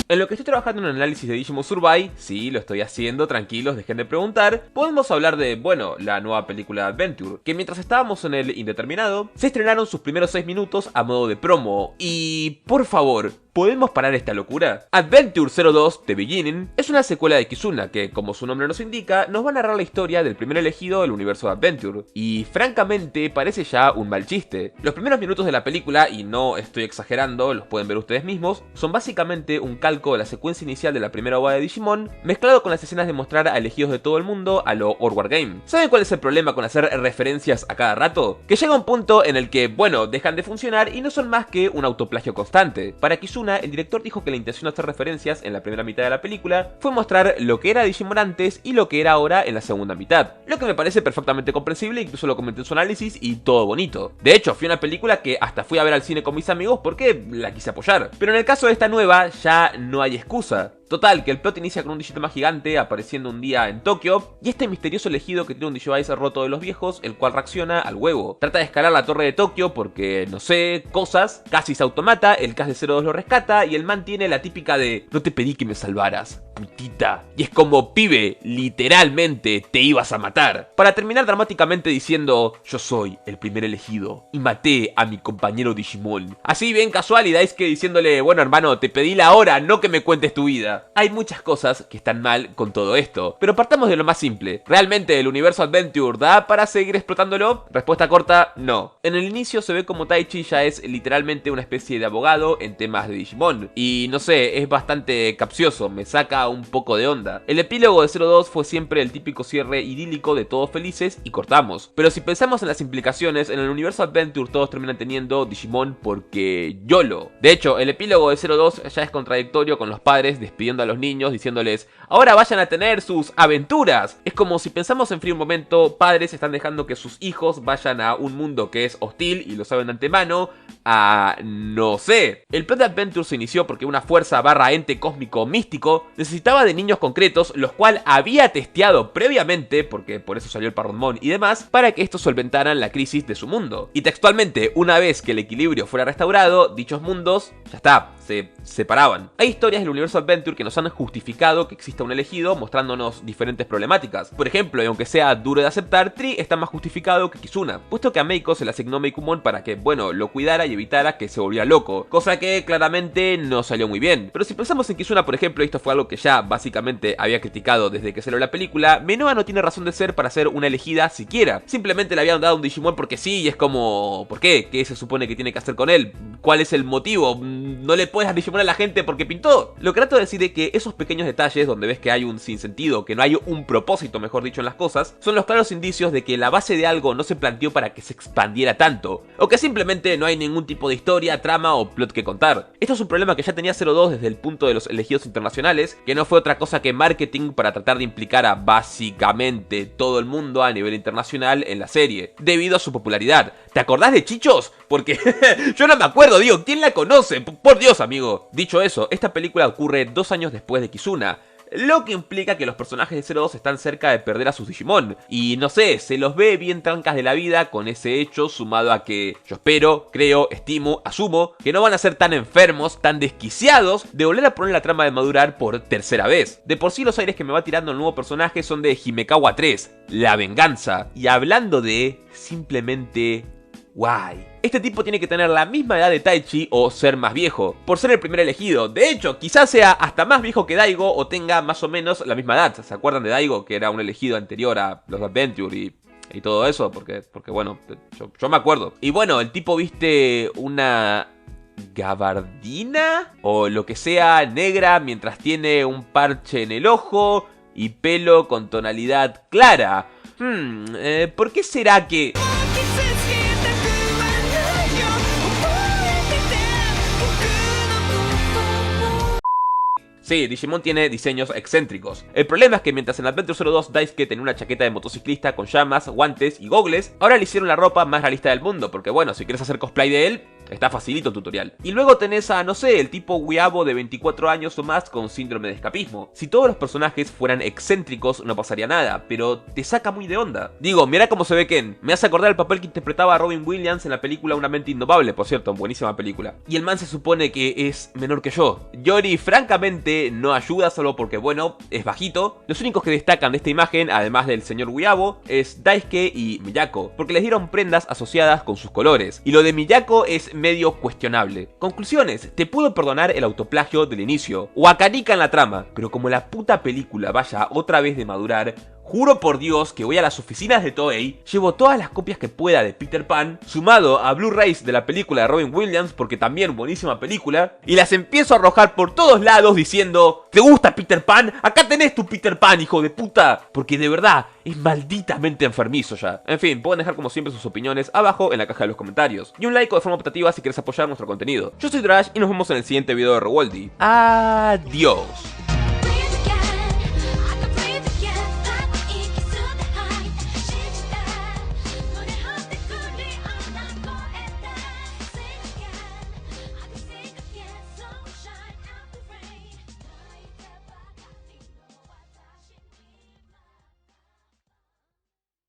En lo que estoy trabajando en un análisis de Digimon Survive, sí, lo estoy haciendo, tranquilos, dejen de preguntar, podemos hablar de, bueno, la nueva película Adventure, que mientras estábamos en el indeterminado, se estrenaron sus primeros 6 minutos a modo de promo, y por favor, ¿podemos parar esta locura? Adventure 02 The Beginning es una secuela de Kizuna que, como su nombre nos indica, nos va a narrar la historia del primer elegido del universo de Adventure, y francamente parece ya un mal chiste. Los primeros minutos de la película, y no estoy exagerando, los pueden ver ustedes mismos, son básicamente un calco de la secuencia inicial de la primera OVA de Digimon, mezclado con las escenas de mostrar a elegidos de todo el mundo a lo War Game. ¿Saben cuál es el problema con hacer referencias a cada rato? Que llega un punto en el que, bueno, dejan de funcionar y no son más que un autoplagio constante. Para Kizuna, el director dijo que la intención de hacer referencias en la primera mitad de la película fue mostrar lo que era Digimon antes y lo que era ahora en la segunda mitad. Lo que me parece perfectamente comprensible, incluso lo comenté en su análisis y todo bonito. De hecho, fue una película que hasta fui a ver al cine con mis amigos porque la quise apoyar. Pero en el caso de esta nueva, ya no hay excusa. Total, que el plot inicia con un Digitama gigante apareciendo un día en Tokio, y este misterioso elegido que tiene un Digivice roto de los viejos, el cual reacciona al huevo. Trata de escalar la torre de Tokio porque, no sé, cosas, casi se automata, el cast de 02 lo rescata, y el man tiene la típica de no te pedí que me salvaras, putita. Y es como, pibe, literalmente te ibas a matar. Para terminar dramáticamente diciendo, yo soy el primer elegido, y maté a mi compañero Digimon. Así bien casual, y Daisuke diciéndole, bueno hermano, te pedí la hora, no que me cuentes tu vida. Hay muchas cosas que están mal con todo esto, pero partamos de lo más simple. ¿Realmente el universo Adventure da para seguir explotándolo? Respuesta corta, no. En el inicio se ve como Taichi ya es literalmente una especie de abogado en temas de Digimon, y no sé, es bastante capcioso, me saca un poco de onda. El epílogo de 02 fue siempre el típico cierre idílico de todos felices y cortamos. Pero si pensamos en las implicaciones, en el universo Adventure todos terminan teniendo Digimon porque YOLO. De hecho, el epílogo de 02 ya es contradictorio con los padres despidiendo a los niños diciéndoles ahora vayan a tener sus aventuras. Es como si pensamos en frío un momento, padres están dejando que sus hijos vayan a un mundo que es hostil y lo saben de antemano a no sé. El plot de Adventure se inició porque una fuerza barra ente cósmico místico necesitaba de niños concretos, los cual había testeado previamente, porque por eso salió el Parronmon y demás, para que estos solventaran la crisis de su mundo. Y textualmente, una vez que el equilibrio fuera restaurado, dichos mundos, ya está, se separaban. Hay historias del universo Adventure que nos han justificado que exista un elegido mostrándonos diferentes problemáticas. Por ejemplo, y aunque sea duro de aceptar, Tree está más justificado que Kizuna, puesto que a Meiko se le asignó Meikumon para que, bueno, lo cuidara y evitara que se volviera loco, cosa que claramente no salió muy bien. Pero si pensamos en Kizuna, por ejemplo, y esto fue algo que ya básicamente había criticado desde que salió la película, Menoa no tiene razón de ser para ser una elegida siquiera. Simplemente le habían dado un Digimon porque sí, y es como, ¿por qué? ¿Qué se supone que tiene que hacer con él? ¿Cuál es el motivo? ¿No le puedes dar Digimon a la gente porque pintó? Lo que trato de decir es que esos pequeños detalles donde ves que hay un sinsentido, que no hay un propósito, mejor dicho, en las cosas, son los claros indicios de que la base de algo no se planteó para que se expandiera tanto, o que simplemente no hay ningún tipo de historia, trama o plot que contar. Esto es un problema que ya tenía 02 desde el punto de los elegidos internacionales, que no fue otra cosa que marketing para tratar de implicar a básicamente todo el mundo a nivel internacional en la serie, debido a su popularidad. ¿Te acordás de Chichos? Porque yo no me acuerdo, digo, ¿quién la conoce? Por Dios, amigo. Dicho eso, esta película ocurre 2 años después de Kizuna, lo que implica que los personajes de 02 están cerca de perder a sus Digimon, y no sé, se los ve bien trancas de la vida con ese hecho, sumado a que yo espero, creo, estimo, asumo que no van a ser tan enfermos, tan desquiciados de volver a poner la trama de madurar por tercera vez. De por sí los aires que me va tirando el nuevo personaje son de Himekawa 3, la venganza, y hablando de simplemente guay. Este tipo tiene que tener la misma edad de Taichi o ser más viejo, por ser el primer elegido. De hecho, quizás sea hasta más viejo que Daigo o tenga más o menos la misma edad. ¿Se acuerdan de Daigo, que era un elegido anterior a los Adventure y todo eso? Porque bueno, yo me acuerdo. Y bueno, el tipo viste una gabardina o lo que sea negra mientras tiene un parche en el ojo y pelo con tonalidad clara. ¿Por qué será que...? Sí, Digimon tiene diseños excéntricos. El problema es que mientras en Adventure 02 Daisuke tenía una chaqueta de motociclista con llamas, guantes y gogles, ahora le hicieron la ropa más realista del mundo, porque bueno, si quieres hacer cosplay de él, Está facilito el tutorial. Y luego tenés a, no sé, el tipo Weabo de 24 años o más con síndrome de escapismo. Si todos los personajes fueran excéntricos no pasaría nada, pero te saca muy de onda. Digo, mira cómo se ve Ken. Me hace acordar el papel que interpretaba a Robin Williams en la película Una mente indomable, por cierto, buenísima película. Y el man se supone que es menor que yo. Yori francamente no ayuda solo porque, bueno, es bajito. Los únicos que destacan de esta imagen, además del señor Weabo, es Daisuke y Miyako, porque les dieron prendas asociadas con sus colores. Y lo de Miyako es medio cuestionable. Conclusiones, te puedo perdonar el autoplagio del inicio, o Akarika en la trama, pero como la puta película vaya otra vez de madurar, juro por Dios que voy a las oficinas de Toei, llevo todas las copias que pueda de Peter Pan, sumado a Blu-rays de la película de Robin Williams, porque también buenísima película, y las empiezo a arrojar por todos lados diciendo: ¿te gusta Peter Pan? Acá tenés tu Peter Pan, hijo de puta. Porque de verdad, es malditamente enfermizo ya. En fin, pueden dejar como siempre sus opiniones abajo en la caja de los comentarios. Y un like de forma optativa si quieres apoyar nuestro contenido. Yo soy Drash y nos vemos en el siguiente video de Rewoldy. Adiós.